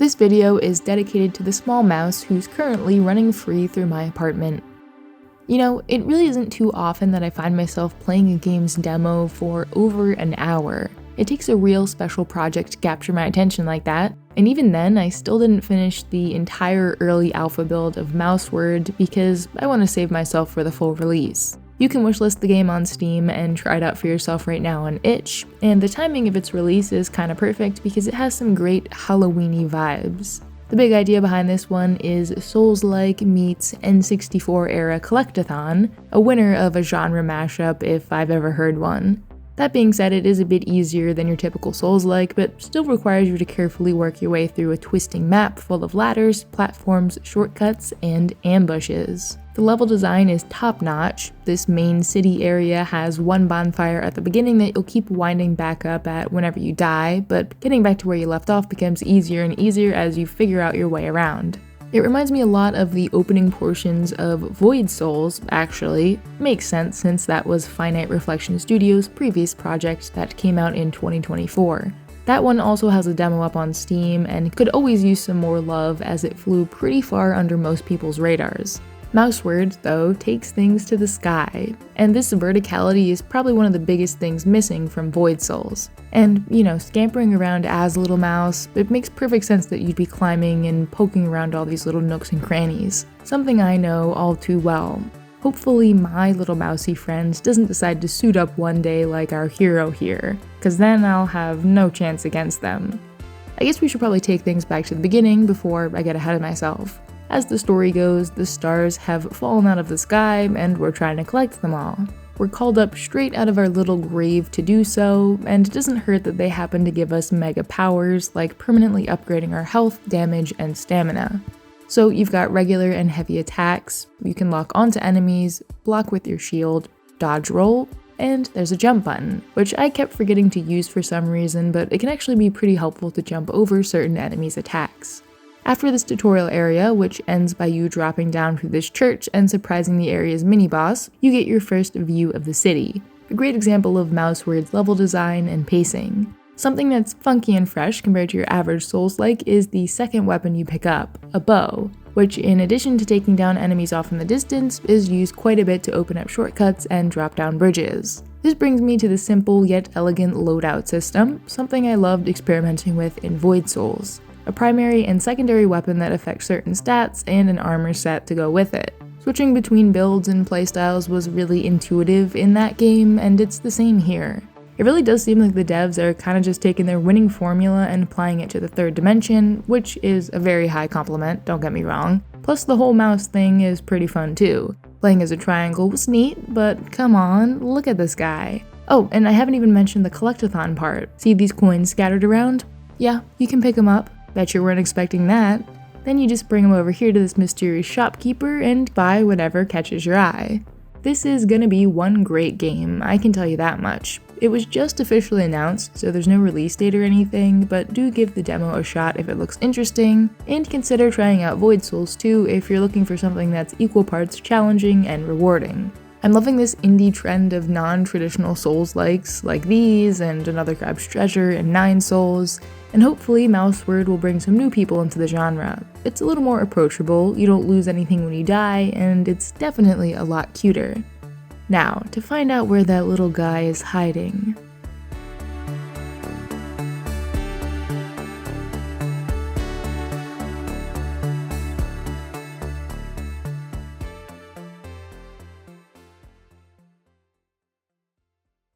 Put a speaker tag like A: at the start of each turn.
A: This video is dedicated to the small mouse who's currently running free through my apartment. You know, it really isn't too often that I find myself playing a game's demo for over an hour. It takes a real special project to capture my attention like that, and even then I still didn't finish the entire early alpha build of Mouseword because I want to save myself for the full release. You can wishlist the game on Steam and try it out for yourself right now on itch, and the timing of its release is kinda perfect because it has some great Halloween-y vibes. The big idea behind this one is Souls-like meets N64 era collectathon, a winner of a genre mashup if I've ever heard one. That being said, it is a bit easier than your typical Souls-like, but still requires you to carefully work your way through a twisting map full of ladders, platforms, shortcuts, and ambushes. The level design is top-notch. This main city area has one bonfire at the beginning that you'll keep winding back up at whenever you die, but getting back to where you left off becomes easier and easier as you figure out your way around. It reminds me a lot of the opening portions of Void Souls, actually. Makes sense since that was Finite Reflection Studios' previous project that came out in 2024. That one also has a demo up on Steam and could always use some more love as it flew pretty far under most people's radars. Mouseword, though, takes things to the sky, and this verticality is probably one of the biggest things missing from Void Souls. And, you know, scampering around as a little mouse, it makes perfect sense that you'd be climbing and poking around all these little nooks and crannies, something I know all too well. Hopefully my little mousy friend doesn't decide to suit up one day like our hero here, cause then I'll have no chance against them. I guess we should probably take things back to the beginning before I get ahead of myself. As the story goes, the stars have fallen out of the sky and we're trying to collect them all. We're called up straight out of our little grave to do so, and it doesn't hurt that they happen to give us mega powers like permanently upgrading our health, damage, and stamina. So you've got regular and heavy attacks, you can lock onto enemies, block with your shield, dodge roll, and there's a jump button, which I kept forgetting to use for some reason, but it can actually be pretty helpful to jump over certain enemies' attacks. After this tutorial area, which ends by you dropping down through this church and surprising the area's mini-boss, you get your first view of the city. A great example of Mouseword's level design and pacing. Something that's funky and fresh compared to your average Souls-like is the second weapon you pick up, a bow, which in addition to taking down enemies off in the distance, is used quite a bit to open up shortcuts and drop down bridges. This brings me to the simple yet elegant loadout system, something I loved experimenting with in Void Souls. A primary and secondary weapon that affects certain stats, and an armor set to go with it. Switching between builds and playstyles was really intuitive in that game, and it's the same here. It really does seem like the devs are kinda just taking their winning formula and applying it to the third dimension, which is a very high compliment, don't get me wrong. Plus the whole mouse thing is pretty fun too. Playing as a triangle was neat, but come on, look at this guy. Oh, and I haven't even mentioned the collectathon part. See these coins scattered around? Yeah, you can pick them up. Bet you weren't expecting that. Then you just bring them over here to this mysterious shopkeeper and buy whatever catches your eye. This is gonna be one great game, I can tell you that much. It was just officially announced, so there's no release date or anything, but do give the demo a shot if it looks interesting, and consider trying out Void Souls 2 if you're looking for something that's equal parts challenging and rewarding. I'm loving this indie trend of non-traditional Souls-likes like these, and Another Crab's Treasure, and 9 Souls, and hopefully Mouseword will bring some new people into the genre. It's a little more approachable, you don't lose anything when you die, and it's definitely a lot cuter. Now, to find out where that little guy is hiding.